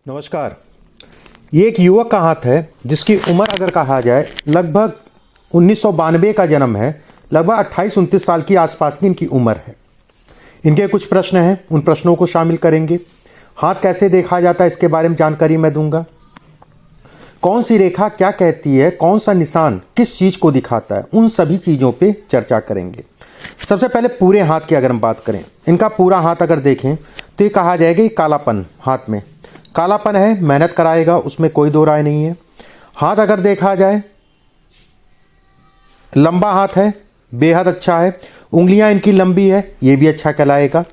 नमस्कार। ये एक युवक का हाथ है जिसकी उम्र अगर कहा जाए लगभग 1992 का जन्म है, लगभग 28-29 साल की आसपास की इनकी उम्र है। इनके कुछ प्रश्न हैं, उन प्रश्नों को शामिल करेंगे। हाथ कैसे देखा जाता है इसके बारे में जानकारी मैं दूंगा। कौन सी रेखा क्या कहती है, कौन सा निशान किस चीज़ को दिखाता है, उन सभी चीज़ों पे चर्चा करेंगे। सबसे पहले पूरे हाथ की अगर हम बात करें, इनका पूरा हाथ अगर देखें तो ये कहा जाएगा कि कालापन, हाथ में कालापन है, मेहनत कराएगा, उसमें कोई दो राय नहीं है। हाथ अगर देखा जाए लंबा हाथ है, बेहद अच्छा है। उंगलियां इनकी लंबी है, ये भी अच्छा कहलाएगा।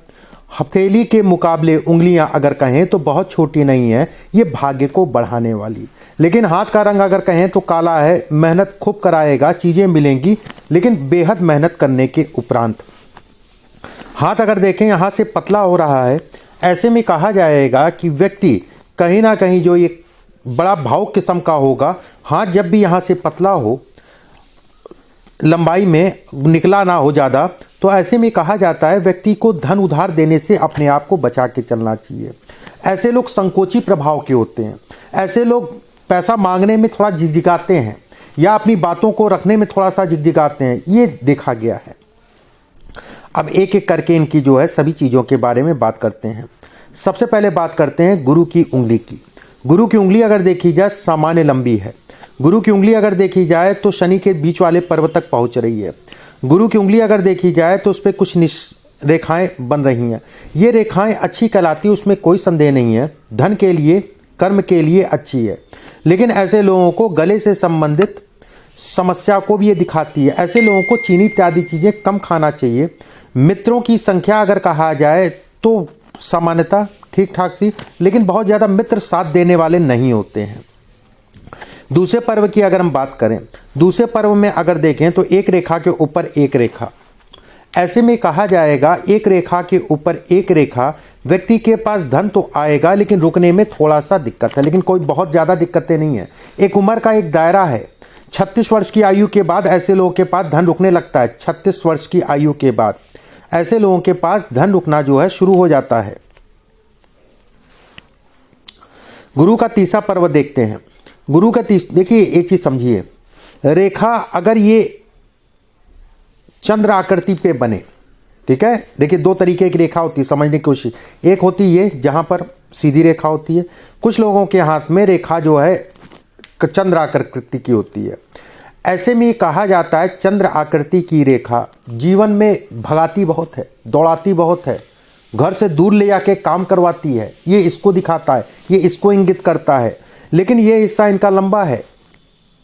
हथेली के मुकाबले उंगलियां अगर कहें तो बहुत छोटी नहीं है, ये भाग्य को बढ़ाने वाली। लेकिन हाथ का रंग अगर कहें तो काला है, मेहनत खूब कराएगा, चीज़ें मिलेंगी, लेकिन बेहद मेहनत करने के उपरांत। हाथ अगर देखें यहाँ से पतला हो रहा है, ऐसे में कहा जाएगा कि व्यक्ति कहीं ना कहीं जो ये बड़ा भावुक किस्म का होगा। हाथ जब भी यहाँ से पतला हो, लंबाई में निकला ना हो ज़्यादा, तो ऐसे में कहा जाता है व्यक्ति को धन उधार देने से अपने आप को बचा के चलना चाहिए। ऐसे लोग संकोची प्रभाव के होते हैं। ऐसे लोग पैसा मांगने में थोड़ा झिझिगाते हैं या अपनी बातों को रखने में थोड़ा सा झिझिगाते हैं, ये देखा गया है। अब एक एक करके इनकी जो है सभी चीज़ों के बारे में बात करते हैं। सबसे पहले बात करते हैं गुरु की उंगली की। गुरु की उंगली अगर देखी जाए सामान्य लंबी है। गुरु की उंगली अगर देखी जाए तो शनि के बीच वाले पर्व तक पहुंच रही है। गुरु की उंगली अगर देखी जाए तो उस पर कुछ रेखाएं बन रही हैं। ये रेखाएं अच्छी कहलाती, उसमें कोई संदेह नहीं है। धन के लिए, कर्म के लिए अच्छी है, लेकिन ऐसे लोगों को गले से संबंधित समस्या को भी ये दिखाती है। ऐसे लोगों को चीनी इत्यादि चीज़ें कम खाना चाहिए। मित्रों की संख्या अगर कहा जाए तो सामान्यता ठीक ठाक सी, लेकिन बहुत ज़्यादा मित्र साथ देने वाले नहीं होते हैं। दूसरे पर्व की अगर हम बात करें, दूसरे पर्व में अगर देखें तो एक रेखा के ऊपर एक रेखा, ऐसे में कहा जाएगा एक रेखा के ऊपर एक रेखा। व्यक्ति के पास धन तो आएगा, लेकिन रुकने में थोड़ा सा दिक्कत है, लेकिन कोई बहुत ज़्यादा दिक्कतें नहीं है। एक उम्र का एक दायरा है। 36 वर्ष की आयु के बाद ऐसे लोगों के पास धन रुकने लगता है। 36 वर्ष की आयु के बाद ऐसे लोगों के पास धन रुकना जो है शुरू हो जाता है। गुरु का तीसरा पर्व देखते हैं। गुरु का देखिए, एक चीज समझिए, रेखा अगर ये चंद्र आकृति पे बने, ठीक है। देखिए दो तरीके की रेखा होती है, समझने की कोशिश। एक होती है जहां पर सीधी रेखा होती है। कुछ लोगों के हाथ में रेखा जो है चंद्र आकृति की होती है। ऐसे में कहा जाता है चंद्र आकृति की रेखा जीवन में भगाती बहुत है, दौड़ाती बहुत है, घर से दूर ले जाके काम करवाती है। ये इसको दिखाता है, ये इसको इंगित करता है। लेकिन ये हिस्सा इनका लंबा है,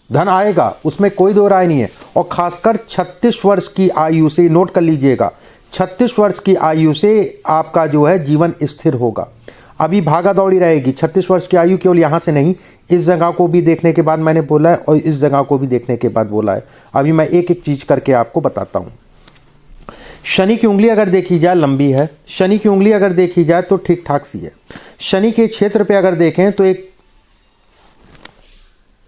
धन आएगा, उसमें कोई दो राय नहीं है। और खासकर 36 वर्ष की आयु से, नोट कर लीजिएगा, 36 वर्ष की आयु से आपका जो है जीवन स्थिर होगा। अभी भागा दौड़ी रहेगी। 36 वर्ष की आयु केवल यहाँ से नहीं, इस जगह को भी देखने के बाद मैंने बोला है और इस जगह को भी देखने के बाद बोला है। अभी मैं एक एक चीज करके आपको बताता हूं। शनि की उंगली अगर देखी जाए लंबी है। शनि की उंगली अगर देखी जाए तो ठीक ठाक सी है। शनि के क्षेत्र पे अगर देखें तो एक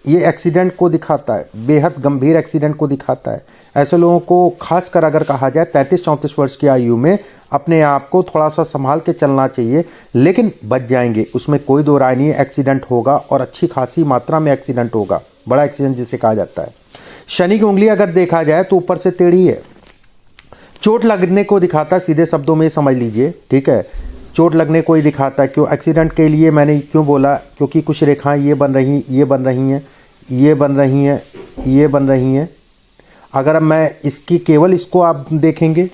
ये एक्सीडेंट को दिखाता है, बेहद गंभीर एक्सीडेंट को दिखाता है। ऐसे लोगों को खासकर अगर कहा जाए 33-34 वर्ष की आयु में अपने आप को थोड़ा सा संभाल के चलना चाहिए, लेकिन बच जाएंगे, उसमें कोई दो राय नहीं है। एक्सीडेंट होगा और अच्छी खासी मात्रा में एक्सीडेंट होगा, बड़ा एक्सीडेंट जिसे कहा जाता है। शनि की उंगली अगर देखा जाए तो ऊपर से टेढ़ी है, चोट लगने को दिखाता है। सीधे शब्दों में समझ लीजिए, ठीक है, चोट लगने को ही दिखाता है। क्यों एक्सीडेंट के लिए मैंने क्यों बोला, क्योंकि कुछ रेखाएं ये बन रही, ये बन रही हैं, ये बन रही हैं, ये बन रही हैं। अगर मैं इसकी केवल इसको आप देखेंगे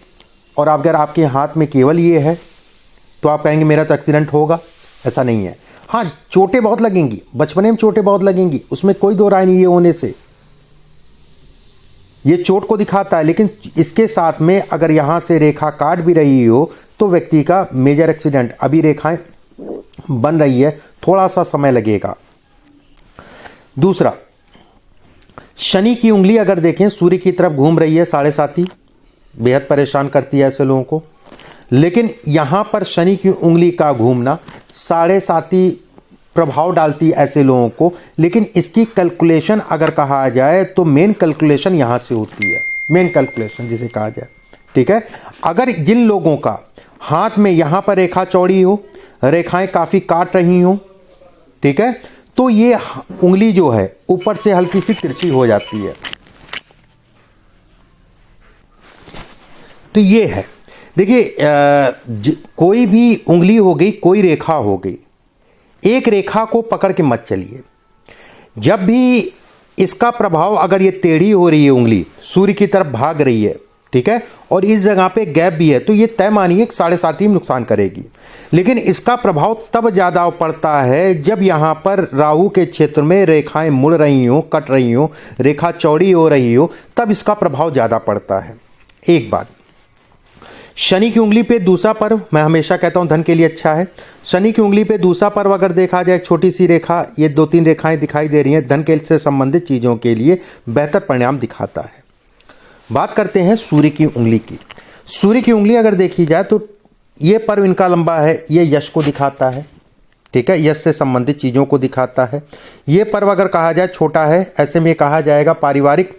और अगर आपके हाथ में केवल ये है तो आप कहेंगे मेरा तो एक्सीडेंट होगा। ऐसा नहीं है। हाँ, चोटें बहुत लगेंगी, बचपने में चोटें बहुत लगेंगी, उसमें कोई दो राय नहीं है होने से। ये चोट को दिखाता है, लेकिन इसके साथ में अगर यहां से रेखा काट भी रही हो तो व्यक्ति का मेजर एक्सीडेंट। अभी रेखाएं बन रही है, थोड़ा सा समय लगेगा। दूसरा, शनि की उंगली अगर देखें सूर्य की तरफ घूम रही है, 7.5, बेहद परेशान करती है ऐसे लोगों को। लेकिन यहां पर शनि की उंगली का घूमना 7.5 प्रभाव डालती है ऐसे लोगों को। लेकिन इसकी कैलकुलेशन अगर कहा जाए तो मेन कैलकुलेशन यहां से होती है, मेन कैलकुलेशन जिसे कहा जाए, ठीक है। अगर जिन लोगों का हाथ में यहां पर रेखा चौड़ी हो, रेखाएं काफी काट रही हो, ठीक है, तो ये उंगली जो है ऊपर से हल्की सी तिरछी हो जाती है। तो ये है, देखिए कोई भी उंगली हो गई, कोई रेखा हो गई, एक रेखा को पकड़ के मत चलिए। जब भी इसका प्रभाव, अगर ये टेढ़ी हो रही है उंगली, सूर्य की तरफ भाग रही है, ठीक है, और इस जगह पे गैप भी है, तो ये तय मानिए 7.5 में नुकसान करेगी। लेकिन इसका प्रभाव तब ज़्यादा पड़ता है जब यहाँ पर राहु के क्षेत्र में रेखाएं मुड़ रही हो, कट रही हो, रेखा चौड़ी हो रही हो, तब इसका प्रभाव ज़्यादा पड़ता है। एक बात, शनि की उंगली पे दूसरा पर्व, मैं हमेशा कहता हूं धन के लिए अच्छा है। शनि की उंगली पे दूसरा पर्व अगर देखा जाए, छोटी सी रेखा, ये 2-3 रेखाएं दिखाई दे रही हैं, धन के से संबंधित चीज़ों के लिए बेहतर परिणाम दिखाता है। बात करते हैं सूर्य की उंगली की। सूर्य की उंगली अगर देखी जाए तो ये पर्व इनका लंबा है, ये यश को दिखाता है, ठीक है, यश से संबंधित चीज़ों को दिखाता है। ये पर्व अगर कहा जाए छोटा है, ऐसे में कहा जाएगा पारिवारिक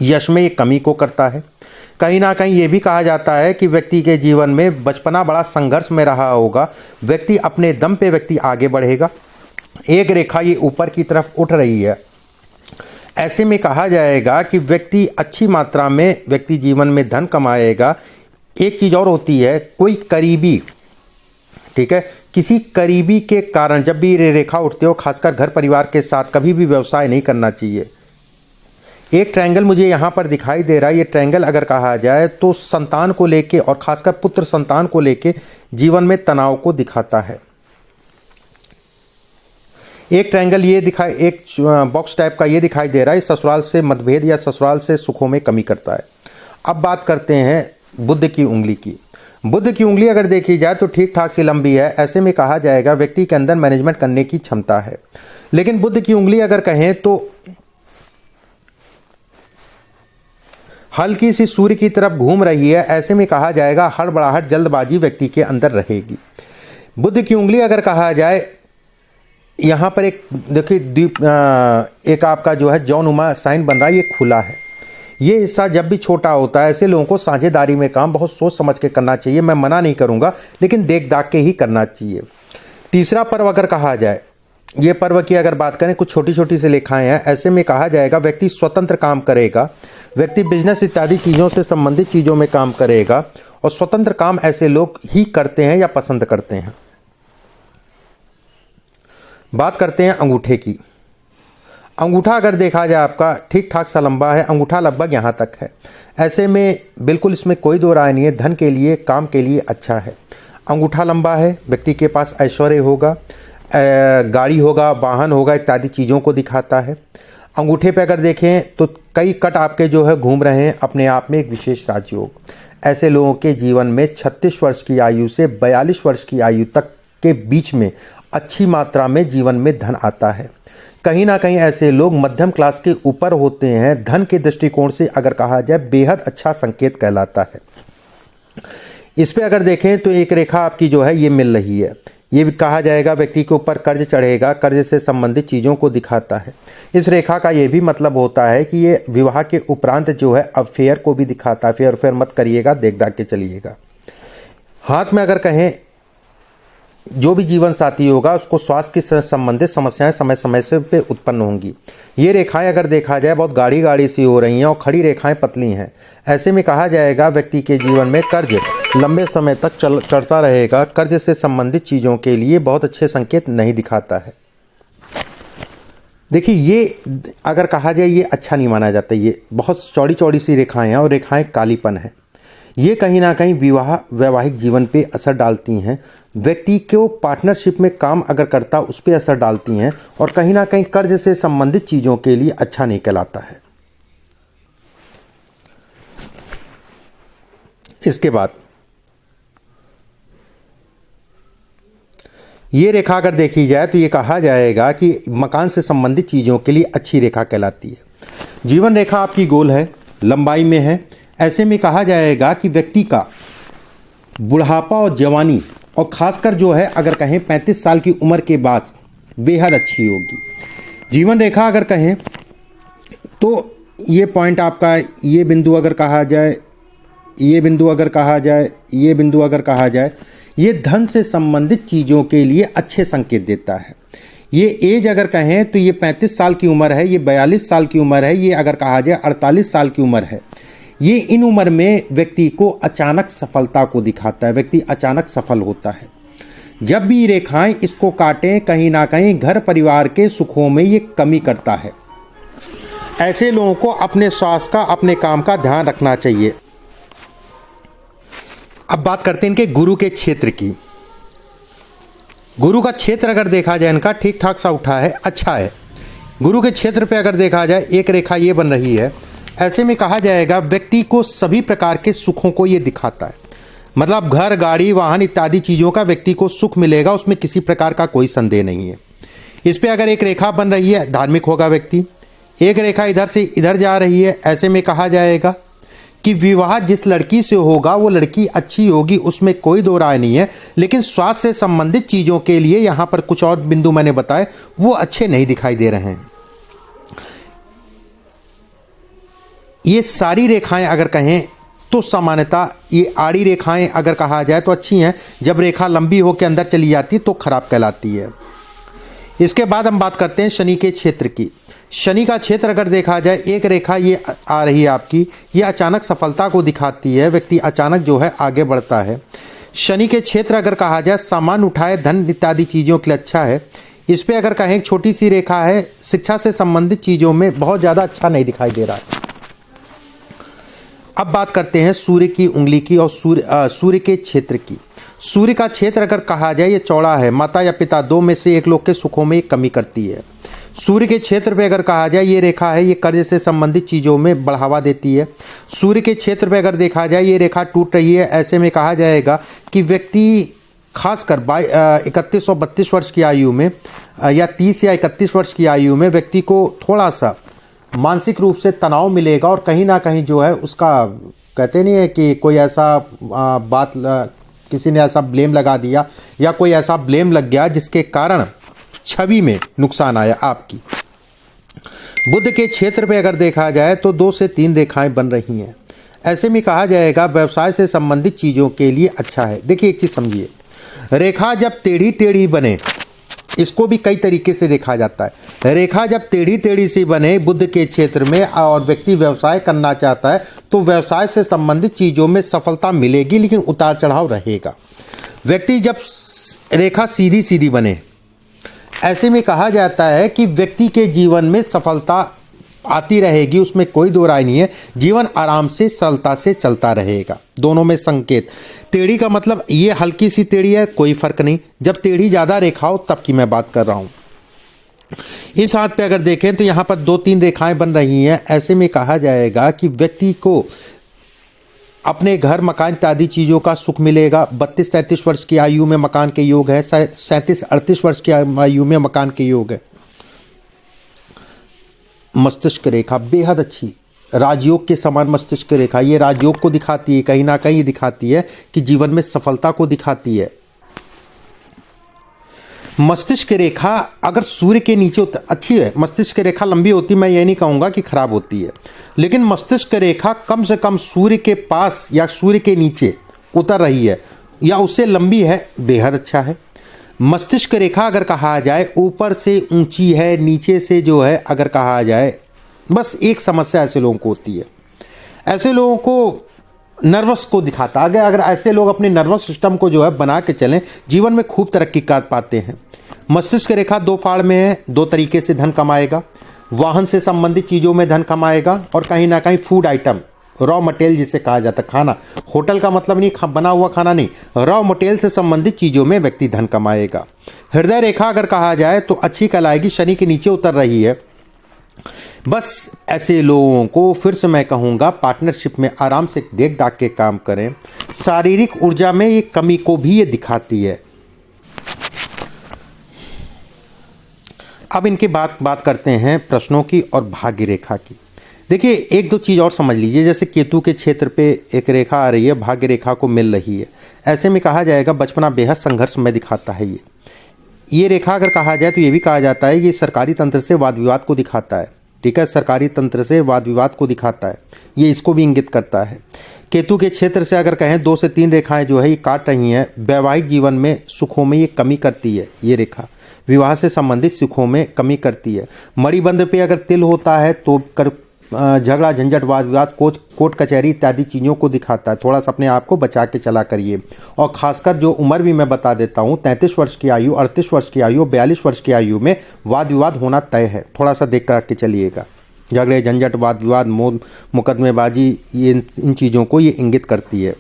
यश में ये कमी को करता है। कहीं ना कहीं ये भी कहा जाता है कि व्यक्ति के जीवन में बचपना बड़ा संघर्ष में रहा होगा, व्यक्ति अपने दम पे व्यक्ति आगे बढ़ेगा। एक रेखा ये ऊपर की तरफ उठ रही है, ऐसे में कहा जाएगा कि व्यक्ति अच्छी मात्रा में व्यक्ति जीवन में धन कमाएगा। एक चीज़ और होती है, कोई करीबी, ठीक है, किसी करीबी के कारण जब भी ये रेखा उठती हो, खासकर घर परिवार के साथ कभी भी व्यवसाय नहीं करना चाहिए। एक ट्रायंगल मुझे यहाँ पर दिखाई दे रहा है, ये ट्रायंगल अगर कहा जाए तो संतान को लेके और खासकर पुत्र संतान को लेके जीवन में तनाव को दिखाता है। एक ट्रायंगल ये दिखाई, एक बॉक्स टाइप का ये दिखाई दे रहा है, ससुराल से मतभेद या ससुराल से सुखों में कमी करता है। अब बात करते हैं बुध की उंगली की। बुध की उंगली अगर देखी जाए तो ठीक ठाक सी लंबी है, ऐसे में कहा जाएगा व्यक्ति के अंदर मैनेजमेंट करने की क्षमता है। लेकिन बुध की उंगली अगर कहें तो हल्की सी सूर्य की तरफ घूम रही है, ऐसे में कहा जाएगा हड़बड़ाहट, जल्दबाजी व्यक्ति के अंदर रहेगी। बुध की उंगली अगर कहा जाए, यहाँ पर एक देखिए एक आपका जो है जौनुमा साइन बन रहा है, ये खुला है। ये हिस्सा जब भी छोटा होता है, ऐसे लोगों को साझेदारी में काम बहुत सोच समझ के करना चाहिए। मैं मना नहीं करूँगा, लेकिन देख दाख के ही करना चाहिए। तीसरा पर्व अगर कहा जाए, ये पर्व की अगर बात करें, कुछ छोटी छोटी सी लेखाएं हैं, ऐसे में कहा जाएगा व्यक्ति स्वतंत्र काम करेगा, व्यक्ति बिजनेस इत्यादि चीज़ों से संबंधित चीज़ों में काम करेगा, और स्वतंत्र काम ऐसे लोग ही करते हैं या पसंद करते हैं। बात करते हैं अंगूठे की। अंगूठा अगर देखा जाए आपका ठीक ठाक सा लंबा है, अंगूठा लगभग यहाँ तक है, ऐसे में बिल्कुल इसमें कोई दो राय नहीं है, धन के लिए काम के लिए अच्छा है। अंगूठा लंबा है, व्यक्ति के पास ऐश्वर्य होगा, गाड़ी होगा, वाहन होगा इत्यादि चीज़ों को दिखाता है। अंगूठे पे अगर देखें तो कई कट आपके जो है घूम रहे हैं, अपने आप में एक विशेष राजयोग। ऐसे लोगों के जीवन में 36 वर्ष की आयु से 42 वर्ष की आयु तक के बीच में अच्छी मात्रा में जीवन में धन आता है। कहीं ना कहीं ऐसे लोग मध्यम क्लास के ऊपर होते हैं, धन के दृष्टिकोण से अगर कहा जाए बेहद अच्छा संकेत कहलाता है। इस पे अगर देखें तो एक रेखा आपकी जो है ये मिल रही है, ये भी कहा जाएगा व्यक्ति के ऊपर कर्ज चढ़ेगा, कर्ज से संबंधित चीज़ों को दिखाता है। इस रेखा का ये भी मतलब होता है कि ये विवाह के उपरांत जो है अफेयर को भी दिखाता है। अफेयर मत करिएगा, देख दाख के चलिएगा। हाथ में अगर कहें, जो भी जीवन साथी होगा उसको स्वास्थ्य से संबंधित समस्याएं समय समय से पे उत्पन्न होंगी। ये रेखाएं अगर देखा जाए बहुत गाढ़ी गाढ़ी सी हो रही हैं और खड़ी रेखाएं पतली हैं, ऐसे में कहा जाएगा व्यक्ति के जीवन में कर्ज लंबे समय तक चढ़ता रहेगा। कर्ज से संबंधित चीज़ों के लिए बहुत अच्छे संकेत नहीं दिखाता है। देखिए ये अगर कहा जाए ये अच्छा नहीं माना जाता, ये बहुत चौड़ी चौड़ी सी रेखाएं हैं और रेखाएं कालीपन है। ये कहीं ना कहीं वैवाहिक जीवन पे असर डालती हैं, व्यक्ति को पार्टनरशिप में काम अगर करता उस पर असर डालती हैं, और कहीं ना कहीं कर्ज से संबंधित चीज़ों के लिए अच्छा नहीं कहलाता है। इसके बाद ये रेखा अगर देखी जाए तो ये कहा जाएगा कि मकान से संबंधित चीज़ों के लिए अच्छी रेखा कहलाती है। जीवन रेखा आपकी गोल है, लंबाई में है, ऐसे में कहा जाएगा कि व्यक्ति का बुढ़ापा और जवानी और खासकर जो है अगर कहें 35 साल की उम्र के बाद बेहद अच्छी होगी। जीवन रेखा अगर कहें तो ये पॉइंट आपका, ये बिंदु अगर कहा जाए, ये बिंदु अगर कहा जाए, ये बिंदु अगर कहा जाए, ये धन से संबंधित चीज़ों के लिए अच्छे संकेत देता है। ये एज अगर कहें तो ये 35 साल की उम्र है, ये 42 साल की उम्र है, ये अगर कहा जाए 48 साल की उम्र है। ये इन उम्र में व्यक्ति को अचानक सफलता को दिखाता है, व्यक्ति अचानक सफल होता है। जब भी रेखाएं इसको काटें, कहीं ना कहीं घर परिवार के सुखों में ये कमी करता है। ऐसे लोगों को अपने स्वास्थ्य का, अपने काम का ध्यान रखना चाहिए। अब बात करते हैं इनके गुरु के क्षेत्र की। गुरु का क्षेत्र अगर देखा जाए इनका ठीक ठाक सा उठा है, अच्छा है। गुरु के क्षेत्र पे अगर देखा जाए एक रेखा ये बन रही है, ऐसे में कहा जाएगा व्यक्ति को सभी प्रकार के सुखों को ये दिखाता है। मतलब घर, गाड़ी, वाहन इत्यादि चीज़ों का व्यक्ति को सुख मिलेगा, उसमें किसी प्रकार का कोई संदेह नहीं है। इस पे अगर एक रेखा बन रही है, धार्मिक होगा व्यक्ति। एक रेखा इधर से इधर जा रही है, ऐसे में कहा जाएगा कि विवाह जिस लड़की से होगा वो लड़की अच्छी होगी, उसमें कोई दो राय नहीं है। लेकिन स्वास्थ्य से संबंधित चीज़ों के लिए यहाँ पर कुछ और बिंदु मैंने बताए, वो अच्छे नहीं दिखाई दे रहे हैं। ये सारी रेखाएं अगर कहें तो सामान्यतः ये आड़ी रेखाएं अगर कहा जाए तो अच्छी हैं। जब रेखा लंबी होकर अंदर चली जाती है तो खराब कहलाती है। इसके बाद हम बात करते हैं शनि के क्षेत्र की। शनि का क्षेत्र अगर देखा जाए, एक रेखा ये आ रही है आपकी, ये अचानक सफलता को दिखाती है, व्यक्ति अचानक जो है आगे बढ़ता है। शनि के क्षेत्र अगर कहा जाए सामान उठाए, धन इत्यादि चीज़ों के लिए अच्छा है। इस पर अगर कहें एक छोटी सी रेखा है, शिक्षा से संबंधित चीज़ों में बहुत ज़्यादा अच्छा नहीं दिखाई दे रहा है। अब बात करते हैं सूर्य की उंगली की और सूर्य के क्षेत्र की। सूर्य का क्षेत्र अगर कहा जाए ये चौड़ा है, माता या पिता दो में से एक लोग के सुखों में कमी करती है। सूर्य के क्षेत्र पे अगर कहा जाए ये रेखा है, ये कर्ज से संबंधित चीज़ों में बढ़ावा देती है। सूर्य के क्षेत्र पे अगर देखा जाए ये रेखा टूट रही है, ऐसे में कहा जाएगा कि व्यक्ति खासकर 31 और 32 वर्ष की आयु में या 30 या 31 वर्ष की आयु में व्यक्ति को थोड़ा सा मानसिक रूप से तनाव मिलेगा और कहीं ना कहीं जो है उसका, कहते नहीं है कि कोई ऐसा बात किसी ने ऐसा ब्लेम लगा दिया या कोई ऐसा ब्लेम लग गया जिसके कारण छवि में नुकसान आया आपकी। बुध के क्षेत्र पे अगर देखा जाए तो 2 से 3 रेखाएं बन रही हैं। ऐसे में कहा जाएगा व्यवसाय से संबंधित चीज़ों के लिए अच्छा है। देखिए एक चीज़ समझिए, रेखा जब टेढ़ी टेढ़ी बने, इसको भी कई तरीके से देखा जाता है। रेखा जब टेढ़ी टेढ़ी सी बने बुध के क्षेत्र में और व्यक्ति व्यवसाय करना चाहता है तो व्यवसाय से संबंधित चीज़ों में सफलता मिलेगी, लेकिन उतार चढ़ाव रहेगा। व्यक्ति जब रेखा सीधी सीधी बने, ऐसे में कहा जाता है कि व्यक्ति के जीवन में सफलता आती रहेगी, उसमें कोई दो राय नहीं है। जीवन आराम से सरलता से चलता रहेगा। दोनों में संकेत, टेढ़ी का मतलब ये हल्की सी टेढ़ी है, कोई फर्क नहीं। जब टेढ़ी ज़्यादा रेखा हो तब की मैं बात कर रहा हूँ। इस हाथ पे अगर देखें तो यहाँ पर 2-3 रेखाएं बन रही हैं। ऐसे में कहा जाएगा कि व्यक्ति को अपने घर, मकान इत्यादि चीज़ों का सुख मिलेगा। 32-33 वर्ष की आयु में मकान के योग है, 37-38 वर्ष की आयु में मकान के योग है। मस्तिष्क रेखा बेहद अच्छी, राजयोग के समान मस्तिष्क रेखा, ये राजयोग को दिखाती है, कहीं ना कहीं दिखाती है कि जीवन में सफलता को दिखाती है। मस्तिष्क रेखा अगर सूर्य के नीचे अच्छी है, मस्तिष्क रेखा लंबी होती, मैं ये नहीं कहूँगा कि खराब होती है, लेकिन मस्तिष्क रेखा कम से कम सूर्य के पास या सूर्य के नीचे उतर रही है या उससे लंबी है, बेहद अच्छा है। मस्तिष्क रेखा अगर कहा जाए ऊपर से ऊंची है, नीचे से जो है अगर कहा जाए, बस एक समस्या ऐसे लोगों को होती है, ऐसे लोगों को नर्वस को दिखाता है। अगर ऐसे लोग अपने नर्वस सिस्टम को जो है बना के चलें, जीवन में खूब तरक्की कर पाते हैं। मस्तिष्क रेखा 2 फाड़ में है, 2 तरीके से धन कमाएगा। वाहन से संबंधित चीज़ों में धन कमाएगा और कहीं ना कहीं फूड आइटम, रॉ मटेरियल जिसे कहा जाता है, खाना, होटल का मतलब नहीं बना हुआ खाना नहीं, रॉ मटेरियल से संबंधित चीज़ों में व्यक्ति धन कमाएगा। हृदय रेखा अगर कहा जाए तो अच्छी कहलाएगी, शनि के नीचे उतर रही है। बस ऐसे लोगों को फिर से मैं कहूँगा पार्टनरशिप में आराम से देख दाख के काम करें। शारीरिक ऊर्जा में ये कमी को भी ये दिखाती है। अब इनके बात करते हैं प्रश्नों की और भाग्य रेखा की। देखिए 1-2 चीज़ और समझ लीजिए, जैसे केतु के क्षेत्र पे एक रेखा आ रही है, भाग्य रेखा को मिल रही है। ऐसे में कहा जाएगा बचपना बेहद संघर्ष में दिखाता है। ये रेखा अगर कहा जाए तो ये भी कहा जाता है ये सरकारी तंत्र से वाद विवाद को दिखाता है। ठीक है, सरकारी तंत्र से वाद विवाद को दिखाता है, ये इसको भी इंगित करता है। केतु के क्षेत्र से अगर कहें 2 से 3 रेखाएं जो है ये काट रही हैं, वैवाहिक जीवन में सुखों में ये कमी करती है। ये रेखा विवाह से संबंधित सुखों में कमी करती है। मणिबंध पे अगर तिल होता है तो झगड़ा, झंझट, वाद विवाद, कोर्ट कचहरी इत्यादि चीज़ों को दिखाता है। थोड़ा सा अपने आप को बचा के चला करिए। और खासकर जो उम्र भी मैं बता देता हूँ, 33 वर्ष की आयु, 38 वर्ष की आयु, 42 वर्ष की आयु में वाद विवाद होना तय है। थोड़ा सा देख कर के चलिएगा। झगड़े, झंझट, वाद विवाद, मुकदमेबाजी, ये इन चीज़ों को ये इंगित करती है।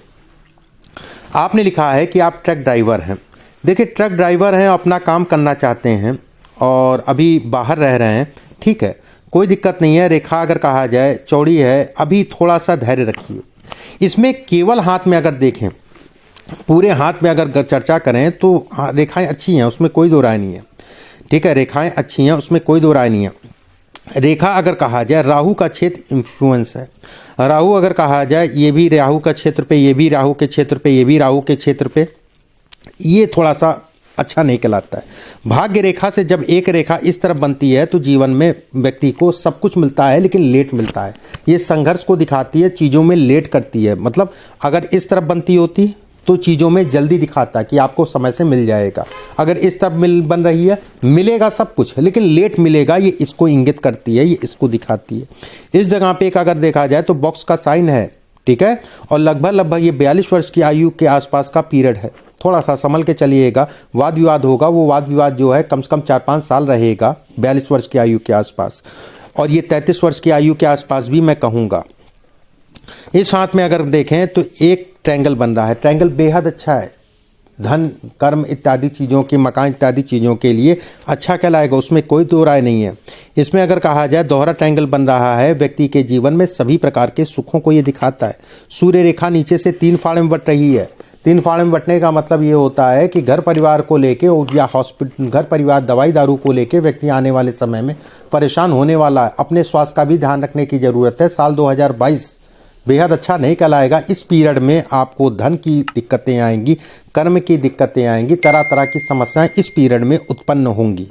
आपने लिखा है कि आप ट्रक ड्राइवर हैं। देखिए, ट्रक ड्राइवर हैं, अपना काम करना चाहते हैं और अभी बाहर रह रहे हैं, ठीक है, कोई दिक्कत नहीं है। रेखा अगर कहा जाए चौड़ी है, अभी थोड़ा सा धैर्य रखिए। इसमें केवल हाथ में अगर देखें, पूरे हाथ में अगर चर्चा करें तो रेखाएं अच्छी हैं, उसमें कोई दो राय नहीं है, ठीक है, रेखाएं अच्छी हैं, उसमें कोई दो राय नहीं है। रेखा अगर कहा जाए, राहु का क्षेत्र इन्फ्लुएंस है। राहु अगर कहा जाए, ये भी राहु का क्षेत्र पे, ये भी राहु के क्षेत्र पे, ये भी राहु के क्षेत्र पे, ये थोड़ा सा अच्छा नहीं कहलाता है। भाग्य रेखा से जब एक रेखा इस तरफ बनती है तो जीवन में व्यक्ति को सब कुछ मिलता है, लेकिन लेट मिलता है। ये संघर्ष को दिखाती है, चीज़ों में लेट करती है। मतलब अगर इस तरफ बनती होती तो चीज़ों में जल्दी दिखाता है कि आपको समय से मिल जाएगा। अगर इस तरफ बन रही है, मिलेगा सब कुछ, लेकिन लेट मिलेगा, ये इसको इंगित करती है, ये इसको दिखाती है। इस जगह पे एक अगर देखा जाए तो बॉक्स का साइन है, ठीक है, और लगभग ये 42 वर्ष की आयु के आसपास का पीरियड है। थोड़ा सा संभल के चलिएगा। वाद विवाद होगा, वो वाद विवाद जो है कम से कम 4-5 साल रहेगा 42 वर्ष की आयु के आसपास, और ये 33 वर्ष की आयु के आसपास भी मैं कहूँगा। इस हाथ में अगर देखें तो एक ट्रायंगल बन रहा है। ट्रायंगल बेहद अच्छा है, धन, कर्म इत्यादि चीज़ों के, मकान इत्यादि चीज़ों के लिए अच्छा कहलाएगा, उसमें कोई दो राय नहीं है। इसमें अगर कहा जाए दोहरा ट्रायंगल बन रहा है, व्यक्ति के जीवन में सभी प्रकार के सुखों को ये दिखाता है। सूर्य रेखा नीचे से 3 फाड़े में बट रही है। 3 फाड़े में बटने का मतलब ये होता है कि घर परिवार को लेके या हॉस्पिटल, घर परिवार, दवाई दारू को लेके व्यक्ति आने वाले समय में परेशान होने वाला है। अपने स्वास्थ्य का भी ध्यान रखने की ज़रूरत है। साल 2022 बेहद अच्छा नहीं कहलाएगा। इस पीरियड में आपको धन की दिक्कतें आएंगी, कर्म की दिक्कतें आएंगी, तरह तरह की समस्याएं इस पीरियड में उत्पन्न होंगी।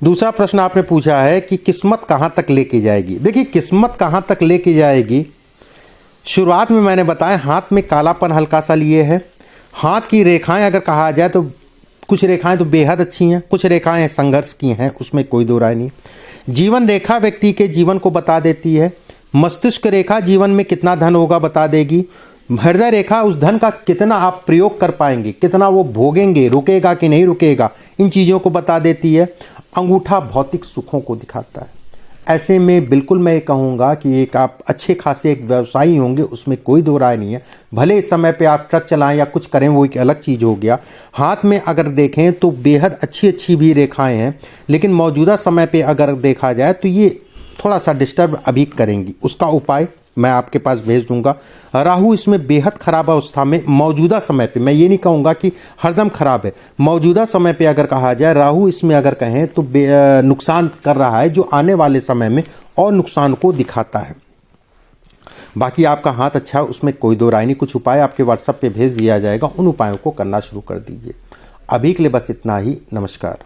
दूसरा प्रश्न आपने पूछा है कि किस्मत कहां तक लेके जाएगी। देखिए, किस्मत कहां तक लेके जाएगी, शुरुआत में मैंने बताया हाथ में कालापन हल्का सा लिए है। हाथ की रेखाएं अगर कहा जाए तो कुछ रेखाएं तो बेहद अच्छी हैं, कुछ रेखाएं संघर्ष की हैं, उसमें कोई दो राय नहीं। जीवन रेखा व्यक्ति के जीवन को बता देती है। मस्तिष्क रेखा जीवन में कितना धन होगा बता देगी। हृदय रेखा उस धन का कितना आप प्रयोग कर पाएंगे, कितना वो भोगेंगे, रुकेगा कि नहीं रुकेगा, इन चीज़ों को बता देती है। अंगूठा भौतिक सुखों को दिखाता है। ऐसे में बिल्कुल मैं ये कहूँगा कि एक आप अच्छे खासे एक व्यवसायी होंगे, उसमें कोई दो राय नहीं है। भले इस समय पे आप ट्रक चलाएं या कुछ करें, वो एक अलग चीज़ हो गया। हाथ में अगर देखें तो बेहद अच्छी अच्छी भी रेखाएं हैं, लेकिन मौजूदा समय पे अगर देखा जाए तो ये थोड़ा सा डिस्टर्ब अभी करेंगी। उसका उपाय मैं आपके पास भेज दूंगा। राहु इसमें बेहद खराब अवस्था में मौजूदा समय पे, मैं ये नहीं कहूँगा कि हरदम खराब है, मौजूदा समय पे अगर कहा जाए राहु इसमें अगर कहें तो नुकसान कर रहा है, जो आने वाले समय में और नुकसान को दिखाता है। बाकी आपका हाथ अच्छा है, उसमें कोई दो राय नहीं। कुछ उपाय आपके व्हाट्सएप पे भेज दिया जाएगा, उन उपायों को करना शुरू कर दीजिए। अभी के लिए बस इतना ही। नमस्कार।